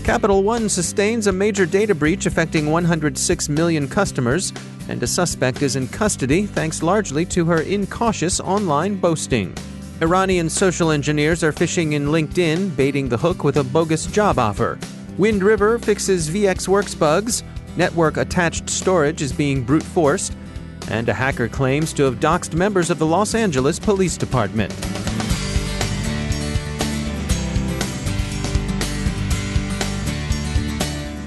Capital One sustains a major data breach affecting 106 million customers, and a suspect is in custody thanks largely to her incautious online boasting. Iranian social engineers are phishing in LinkedIn, baiting the hook with a bogus job offer. Wind River fixes VxWorks bugs, network-attached storage is being brute-forced, and a hacker claims to have doxed members of the Los Angeles Police Department.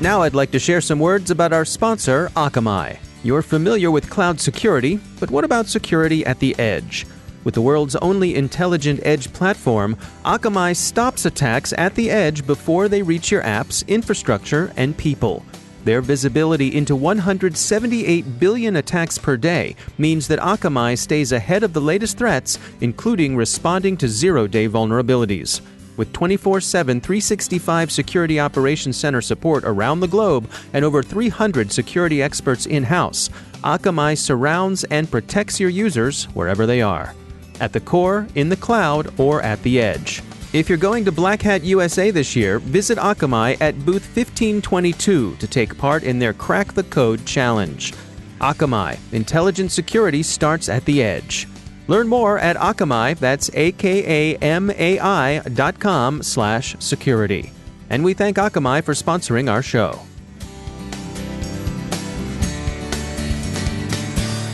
Now I'd like to share some words about our sponsor, Akamai. You're familiar with cloud security, but what about security at the edge? With the world's only intelligent edge platform, Akamai stops attacks at the edge before they reach your apps, infrastructure, and people. Their visibility into 178 billion attacks per day means that Akamai stays ahead of the latest threats, including responding to zero-day vulnerabilities. With 24/7, 365 Security Operations Center support around the globe and over 300 security experts in-house, Akamai surrounds and protects your users wherever they are, at the core, in the cloud, or at the edge. If you're going to Black Hat USA this year, visit Akamai at booth 1522 to take part in their Crack the Code Challenge. Akamai, intelligent security starts at the edge. Learn more at Akamai, that's akamai.com/security. And we thank Akamai for sponsoring our show.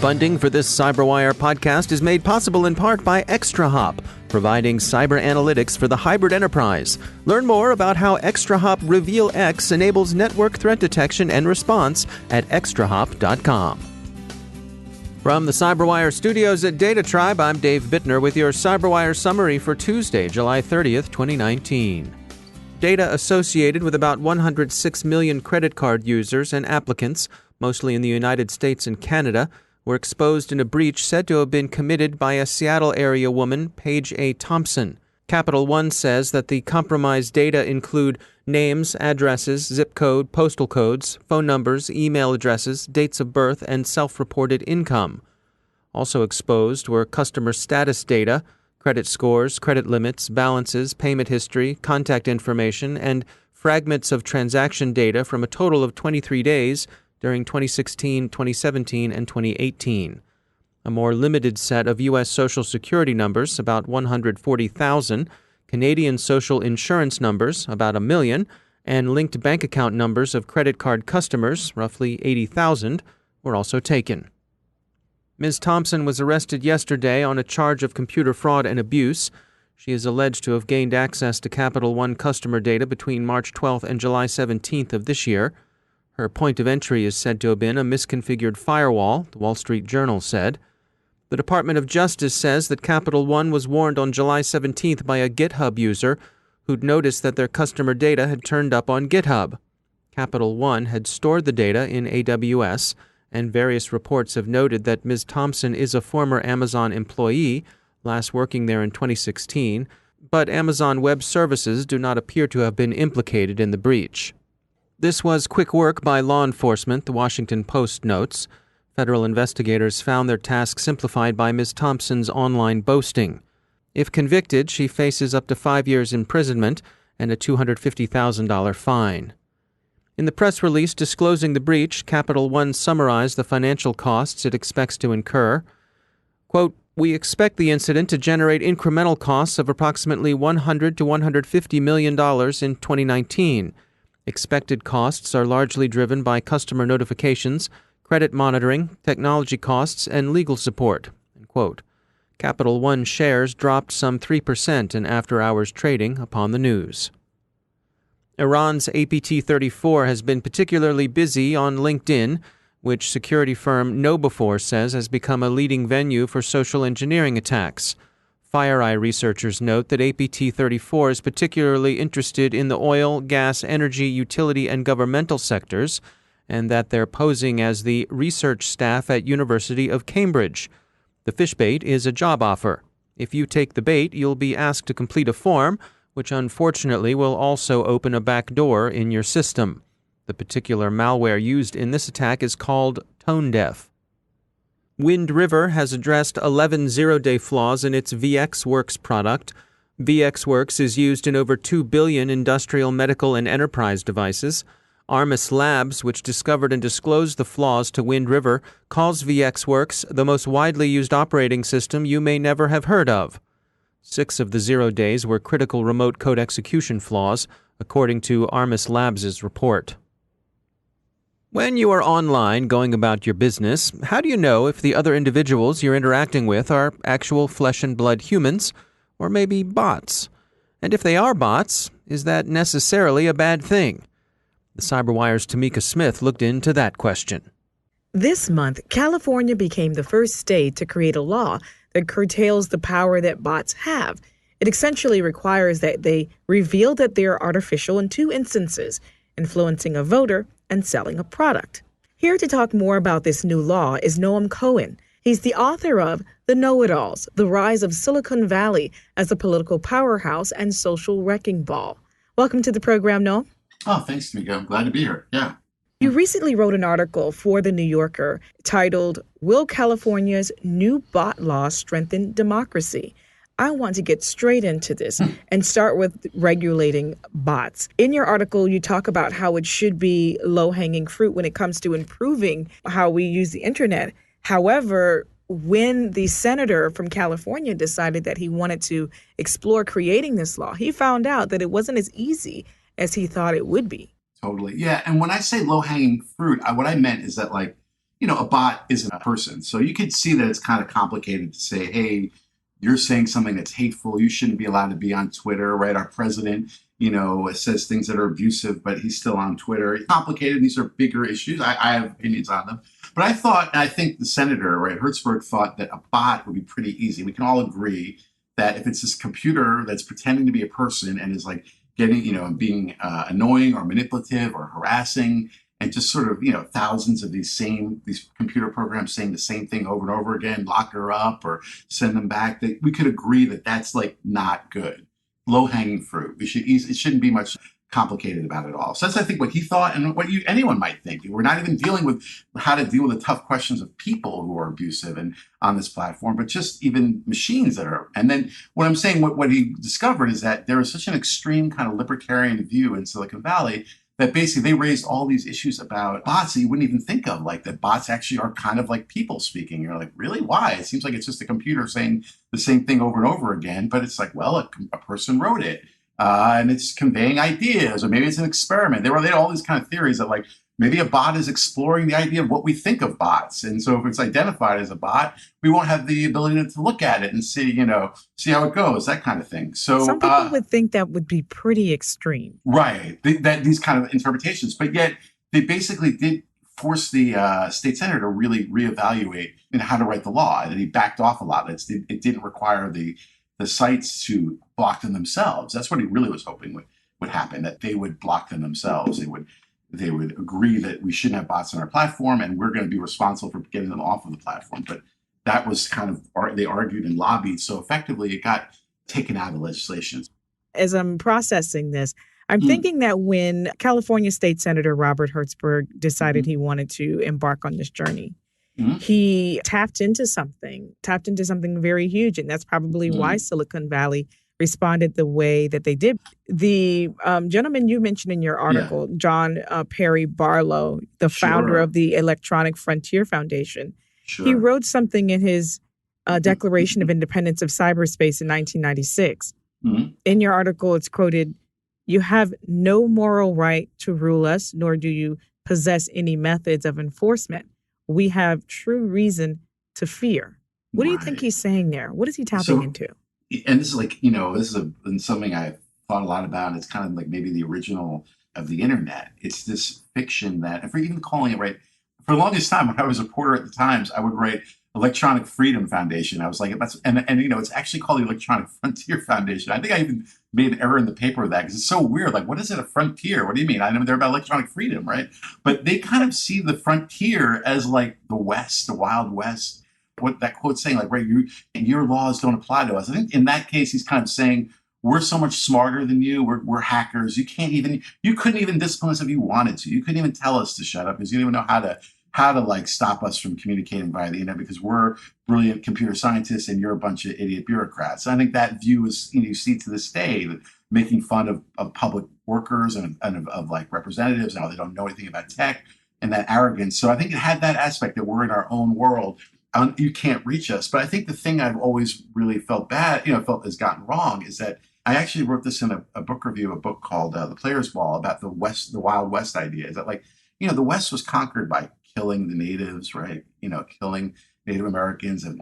Funding for this CyberWire podcast is made possible in part by ExtraHop, providing cyber analytics for the hybrid enterprise. Learn more about how ExtraHop Reveal X enables network threat detection and response at extrahop.com. From the CyberWire studios at Data Tribe, I'm Dave Bittner with your CyberWire summary for Tuesday, July 30th, 2019. Data associated with about 106 million credit card users and applicants, mostly in the United States and Canada, were exposed in a breach said to have been committed by a Seattle-area woman, Paige A. Thompson. Capital One says that the compromised data include names, addresses, zip code, postal codes, phone numbers, email addresses, dates of birth, and self-reported income. Also exposed were customer status data, credit scores, credit limits, balances, payment history, contact information, and fragments of transaction data from a total of 23 days during 2016, 2017, and 2018. A more limited set of U.S. Social Security numbers, about 140,000, Canadian social insurance numbers, about 1 million, and linked bank account numbers of credit card customers, roughly 80,000, were also taken. Ms. Thompson was arrested yesterday on a charge of computer fraud and abuse. She is alleged to have gained access to Capital One customer data between March 12th and July 17th of this year. Her point of entry is said to have been a misconfigured firewall, the Wall Street Journal said. The Department of Justice says that Capital One was warned on July 17th by a GitHub user who'd noticed that their customer data had turned up on GitHub. Capital One had stored the data in AWS, and various reports have noted that Ms. Thompson is a former Amazon employee, last working there in 2016, but Amazon Web Services do not appear to have been implicated in the breach. This was quick work by law enforcement, the Washington Post notes. Federal investigators found their task simplified by Ms. Thompson's online boasting. If convicted, she faces up to 5 years imprisonment and a $250,000 fine. In the press release disclosing the breach, Capital One summarized the financial costs it expects to incur. Quote, "We expect the incident to generate incremental costs of approximately $100 to $150 million in 2019. Expected costs are largely driven by customer notifications, credit monitoring, technology costs, and legal support." End quote. Capital One shares dropped some 3% in after-hours trading upon the news. Iran's APT-34 has been particularly busy on LinkedIn, which security firm KnowBe4 says has become a leading venue for social engineering attacks. FireEye researchers note that APT-34 is particularly interested in the oil, gas, energy, utility, and governmental sectors, and that they're posing as the research staff at University of Cambridge. The fish bait is a job offer. If you take the bait, you'll be asked to complete a form, which unfortunately will also open a back door in your system. The particular malware used in this attack is called ToneDeaf. Wind River has addressed 11 zero-day flaws in its VxWorks product. VxWorks is used in over 2 billion industrial, medical, and enterprise devices. Armis Labs, which discovered and disclosed the flaws to Wind River, calls VxWorks the most widely used operating system you may never have heard of. 6 of the 0 days were critical remote code execution flaws, according to Armis Labs' report. When you are online going about your business, how do you know if the other individuals you're interacting with are actual flesh and blood humans, or maybe bots? And if they are bots, is that necessarily a bad thing? The CyberWire's Tamika Smith looked into that question. This month, California became the first state to create a law that curtails the power that bots have. It essentially requires that they reveal that they are artificial in 2 instances, influencing a voter and selling a product. Here to talk more about this new law is Noam Cohen. He's the author of The Know-It-Alls, The Rise of Silicon Valley as a Political Powerhouse and Social Wrecking Ball. Welcome to the program, Noam. Oh, thanks, Tamika. I'm glad to be here. Yeah. You recently wrote an article for The New Yorker titled, Will California's New Bot Law Strengthen Democracy? I want to get straight into this and start with regulating bots. In your article, you talk about how it should be low-hanging fruit when it comes to improving how we use the internet. However, when the senator from California decided that he wanted to explore creating this law, he found out that it wasn't as easy as he thought it would be. Totally. Yeah. And when I say low-hanging fruit, what I meant is that, a bot isn't a person. So you could see that it's kind of complicated to say, hey, you're saying something that's hateful. You shouldn't be allowed to be on Twitter, right? Our president, says things that are abusive, but he's still on Twitter. It's complicated. These are bigger issues. I have opinions on them. But I think the senator, right, Hertzberg, thought that a bot would be pretty easy. We can all agree that if it's this computer that's pretending to be a person and is getting, being annoying or manipulative or harassing, and just sort of, thousands of these computer programs saying the same thing over and over again, lock her up or send them back, that we could agree that that's not good. Low-hanging fruit. It shouldn't be much complicated about it all. So that's, I think, what he thought and what anyone might think. We're not even dealing with how to deal with the tough questions of people who are abusive and on this platform, but just even machines that are. And then what I'm saying, what he discovered is that there is such an extreme kind of libertarian view in Silicon Valley that basically they raised all these issues about bots that you wouldn't even think of, that bots actually are kind of like people speaking. You're like, really? Why? It seems like it's just a computer saying the same thing over and over again, but it's a person wrote it. And it's conveying ideas, or maybe it's an experiment. They had all these kind of theories that maybe a bot is exploring the idea of what we think of bots. And so if it's identified as a bot, we won't have the ability to look at it and see how it goes, that kind of thing. So some people would think that would be pretty extreme. Right. These kind of interpretations. But yet they basically did force the state senator to really reevaluate how to write the law. And he backed off a lot. It didn't require the sites to block them themselves. That's what he really was hoping would happen, that they would block them themselves. They would agree that we shouldn't have bots on our platform and we're going to be responsible for getting them off of the platform. But that was kind of, they argued and lobbied so effectively, it got taken out of the legislation. As I'm processing this, I'm thinking that when California State Senator Robert Hertzberg decided he wanted to embark on this journey, he tapped into something very huge. And that's probably why Silicon Valley responded the way that they did. The gentleman you mentioned in your article, John Perry Barlow, the founder of the Electronic Frontier Foundation, he wrote something in his Declaration of Independence of Cyberspace in 1996. In your article, it's quoted, "You have no moral right to rule us, nor do you possess any methods of enforcement. We have true reason to fear." What do you think he's saying there? What is he tapping into? And this is something I've thought a lot about. And it's kind of like maybe the original of the internet. It's this fiction that, if we're even calling it right, for the longest time when I was a reporter at the Times, I would write Electronic Freedom Foundation. I was like, it's actually called the Electronic Frontier Foundation. I think I even made an error in the paper with that because it's so weird. What is it, a frontier? What do you mean? I know they're about electronic freedom, right? But they kind of see the frontier as the West, the Wild West. What that quote's saying, your laws don't apply to us. I think in that case, he's kind of saying, we're so much smarter than you. We're hackers. You couldn't even discipline us if you wanted to. You couldn't even tell us to shut up because you didn't even know how to like stop us from communicating via the internet because we're brilliant computer scientists and you're a bunch of idiot bureaucrats. I think that view is, you see to this day, making fun of public workers and of like representatives, how they don't know anything about tech and that arrogance. So I think it had that aspect that we're in our own world. You can't reach us. But I think the thing I've always really felt bad, felt has gotten wrong is that I actually wrote this in a book review, a book called The Player's Ball about the Wild West idea. Is that like, the West was conquered by killing the natives, right? Killing Native Americans and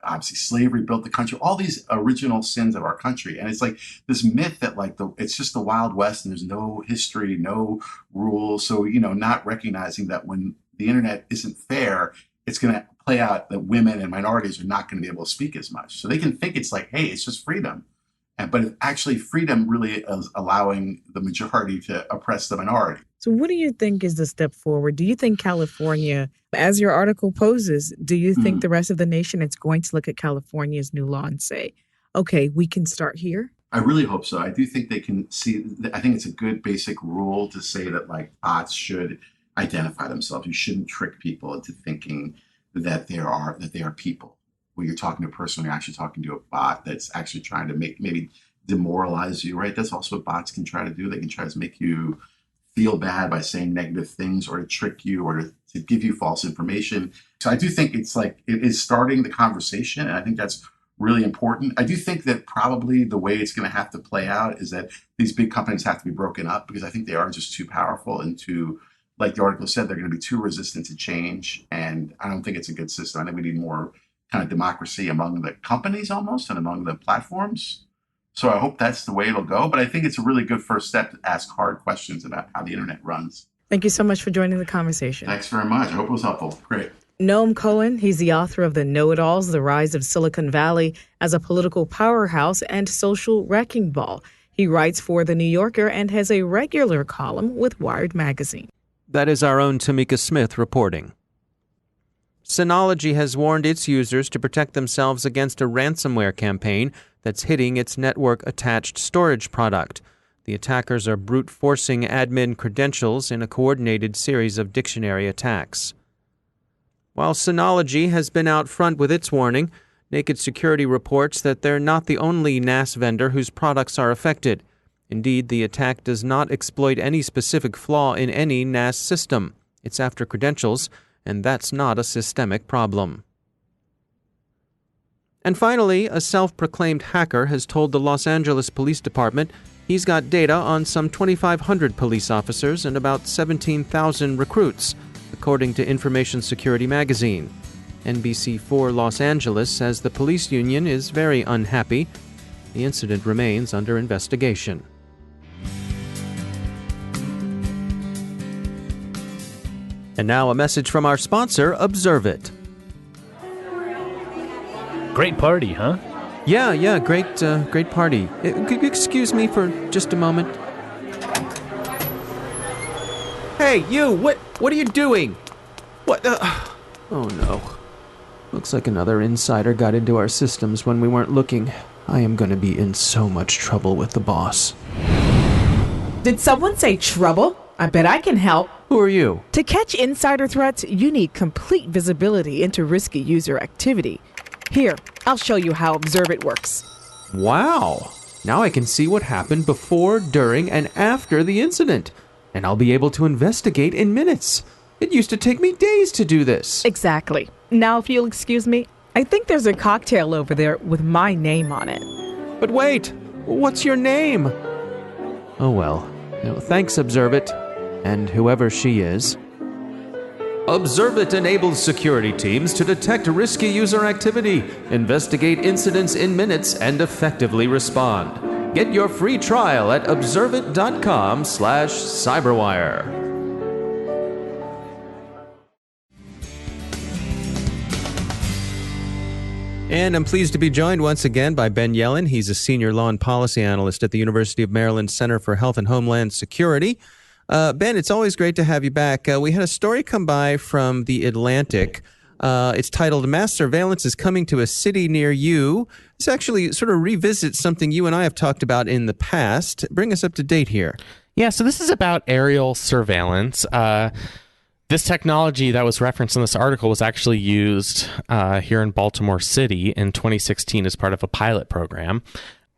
obviously slavery built the country, all these original sins of our country. And it's like this myth that like it's just the Wild West and there's no history, no rules. So, not recognizing that when the internet isn't fair, it's going to play out that women and minorities are not going to be able to speak as much. So they can think it's like, hey, it's just freedom. But actually freedom really is allowing the majority to oppress the minority. So what do you think is the step forward? Do you think California, as your article poses, do you think the rest of the nation is going to look at California's new law and say, okay, we can start here? I really hope so. I do think they can see, I think it's a good basic rule to say that like bots should identify themselves. You shouldn't trick people into thinking that they are people. When you're talking to a person, you're actually talking to a bot that's actually trying to maybe demoralize you, right? That's also what bots can try to do. They can try to make you feel bad by saying negative things or to trick you or to give you false information. So I do think it's like it is starting the conversation, and I think that's really important. I do think that probably the way it's going to have to play out is that these big companies have to be broken up because I think they are just too powerful and too, like the article said, they're going to be too resistant to change. And I don't think it's a good system. I think we need more kind of democracy among the companies almost and among the platforms. So I hope that's the way it'll go. But I think it's a really good first step to ask hard questions about how the internet runs. Thank you so much for joining the conversation. Thanks very much. I hope it was helpful. Great. Noam Cohen, he's the author of The Know-It-Alls, The Rise of Silicon Valley as a Political Powerhouse and Social Wrecking Ball. He writes for The New Yorker and has a regular column with Wired magazine. That is our own Tamika Smith reporting. Synology has warned its users to protect themselves against a ransomware campaign that's hitting its network-attached storage product. The attackers are brute forcing admin credentials in a coordinated series of dictionary attacks. While Synology has been out front with its warning, Naked Security reports that they're not the only NAS vendor whose products are affected. Indeed, the attack does not exploit any specific flaw in any NAS system. It's after credentials, and that's not a systemic problem. And finally, a self-proclaimed hacker has told the Los Angeles Police Department he's got data on some 2,500 police officers and about 17,000 recruits, according to Information Security Magazine. NBC4 Los Angeles says the police union is very unhappy. The incident remains under investigation. And now a message from our sponsor, Observe It. Great party, huh? Yeah, great party. Could you excuse me for just a moment? Hey, you! What are you doing? What? Oh no. Looks like another insider got into our systems when we weren't looking. I am going to be in so much trouble with the boss. Did someone say trouble? I bet I can help. Who are you? To catch insider threats, you need complete visibility into risky user activity. Here, I'll show you how Observe It works. Wow! Now I can see what happened before, during, and after the incident. And I'll be able to investigate in minutes. It used to take me days to do this. Exactly. Now, if you'll excuse me, I think there's a cocktail over there with my name on it. But wait, what's your name? Oh well, thanks, Observe It, and whoever she is. Observe It enables security teams to detect risky user activity, investigate incidents in minutes, and effectively respond. Get your free trial at observeit.com/cyberwire. And I'm pleased to be joined once again by Ben Yellin. He's a senior law and policy analyst at the University of Maryland Center for Health and Homeland Security. Ben, it's always great to have you back. We had a story come by from The Atlantic. It's titled, "Mass Surveillance is Coming to a City Near You." This actually sort of revisits something you and I have talked about in the past. Bring us up to date here. Yeah, so this is about aerial surveillance. This technology that was referenced in this article was actually used here in Baltimore City in 2016 as part of a pilot program.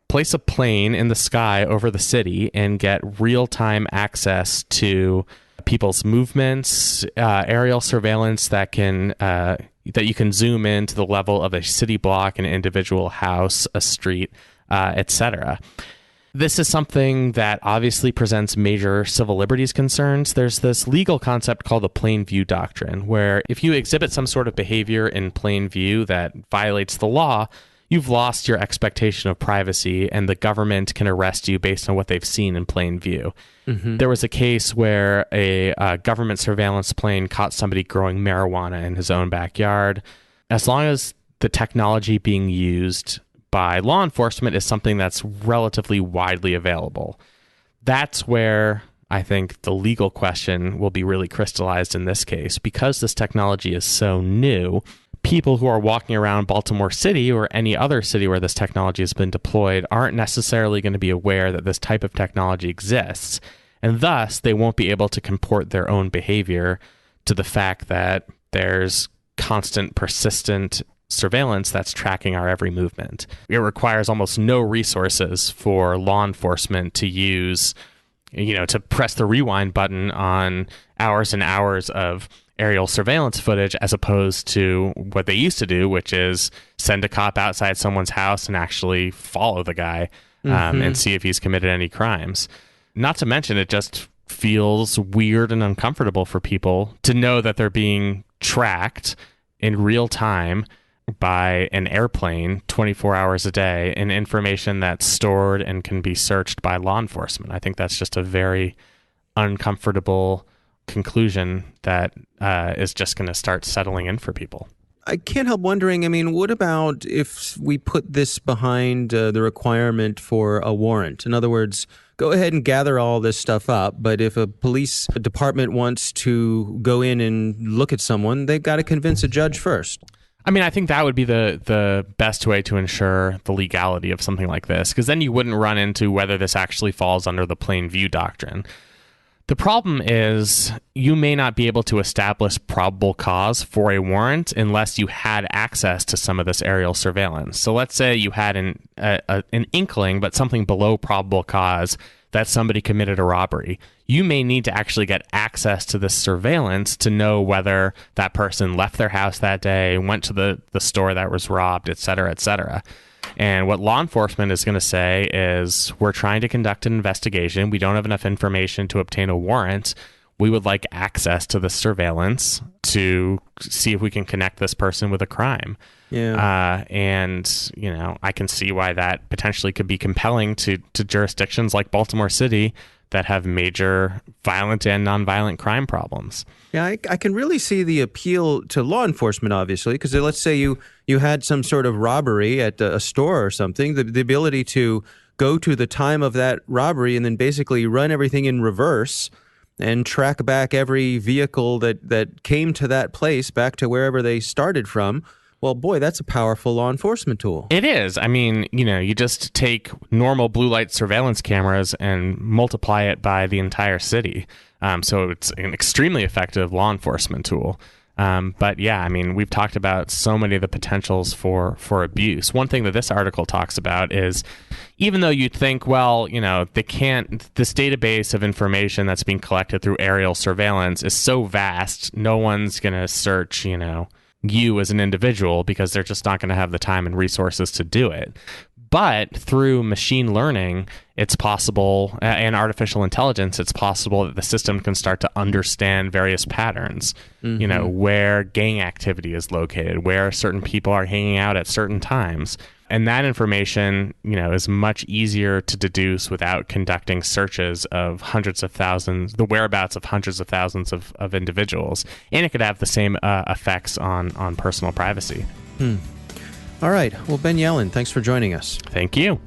Place a plane in the sky over the city and get real-time access to people's movements, aerial surveillance that you can zoom in to the level of a city block, an individual house, a street, etc. This is something that obviously presents major civil liberties concerns. There's this legal concept called the plain view doctrine, where if you exhibit some sort of behavior in plain view that violates the law, you've lost your expectation of privacy, and the government can arrest you based on what they've seen in plain view. Mm-hmm. There was a case where a government surveillance plane caught somebody growing marijuana in his own backyard. As long as the technology being used by law enforcement is something that's relatively widely available, that's where I think the legal question will be really crystallized in this case. Because this technology is so new, people who are walking around Baltimore City or any other city where this technology has been deployed aren't necessarily going to be aware that this type of technology exists, and thus they won't be able to comport their own behavior to the fact that there's constant, persistent surveillance that's tracking our every movement. It requires almost no resources for law enforcement to use, to press the rewind button on hours and hours of aerial surveillance footage, as opposed to what they used to do, which is send a cop outside someone's house and actually follow the guy and see if he's committed any crimes. Not to mention, it just feels weird and uncomfortable for people to know that they're being tracked in real time by an airplane 24 hours a day, and information that's stored and can be searched by law enforcement. I think that's just a very uncomfortable conclusion that is just going to start settling in for people. I can't help wondering, what about if we put this behind the requirement for a warrant? In other words, go ahead and gather all this stuff up, but if a police department wants to go in and look at someone, they've got to convince a judge first. I think that would be the best way to ensure the legality of something like this, because then you wouldn't run into whether this actually falls under the plain view doctrine. The problem is you may not be able to establish probable cause for a warrant unless you had access to some of this aerial surveillance. So let's say you had an inkling, but something below probable cause, that somebody committed a robbery. You may need to actually get access to this surveillance to know whether that person left their house that day, went to the store that was robbed, et cetera, et cetera. And what law enforcement is going to say is, we're trying to conduct an investigation. We don't have enough information to obtain a warrant. We would like access to the surveillance to see if we can connect this person with a crime. Yeah. And, I can see why that potentially could be compelling to jurisdictions like Baltimore City that have major violent and nonviolent crime problems. Yeah, I can really see the appeal to law enforcement, obviously, because let's say you had some sort of robbery at a store or something, the ability to go to the time of that robbery and then basically run everything in reverse and track back every vehicle that came to that place back to wherever they started from. Well, boy, that's a powerful law enforcement tool. It is. You just take normal blue light surveillance cameras and multiply it by the entire city. So it's an extremely effective law enforcement tool. But yeah, we've talked about so many of the potentials for abuse. One thing that this article talks about is, even though you'd think, well, this database of information that's being collected through aerial surveillance is so vast, no one's going to search, you as an individual, because they're just not going to have the time and resources to do it. But through machine learning, it's possible, and artificial intelligence, it's possible that the system can start to understand various patterns, where gang activity is located, where certain people are hanging out at certain times. And that information, is much easier to deduce without conducting searches of hundreds of thousands, the whereabouts of hundreds of thousands of individuals. And it could have the same effects on personal privacy. All right. Well, Ben Yellin, thanks for joining us. Thank you.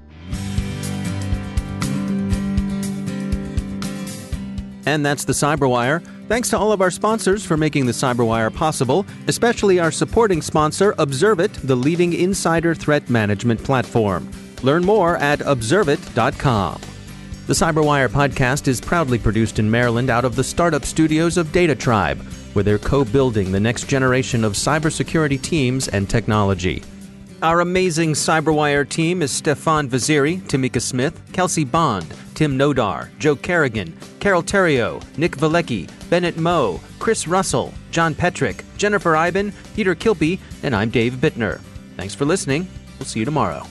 And that's the CyberWire. Thanks to all of our sponsors for making the CyberWire possible, especially our supporting sponsor, Observit, the leading insider threat management platform. Learn more at observit.com. The CyberWire podcast is proudly produced in Maryland out of the startup studios of Data Tribe, where they're co-building the next generation of cybersecurity teams and technology. Our amazing CyberWire team is Stefan Vaziri, Tamika Smith, Kelsey Bond, Tim Nodar, Joe Kerrigan, Carol Terrio, Nick Valecki, Bennett Moe, Chris Russell, John Petrick, Jennifer Iben, Peter Kilpie, and I'm Dave Bittner. Thanks for listening. We'll see you tomorrow.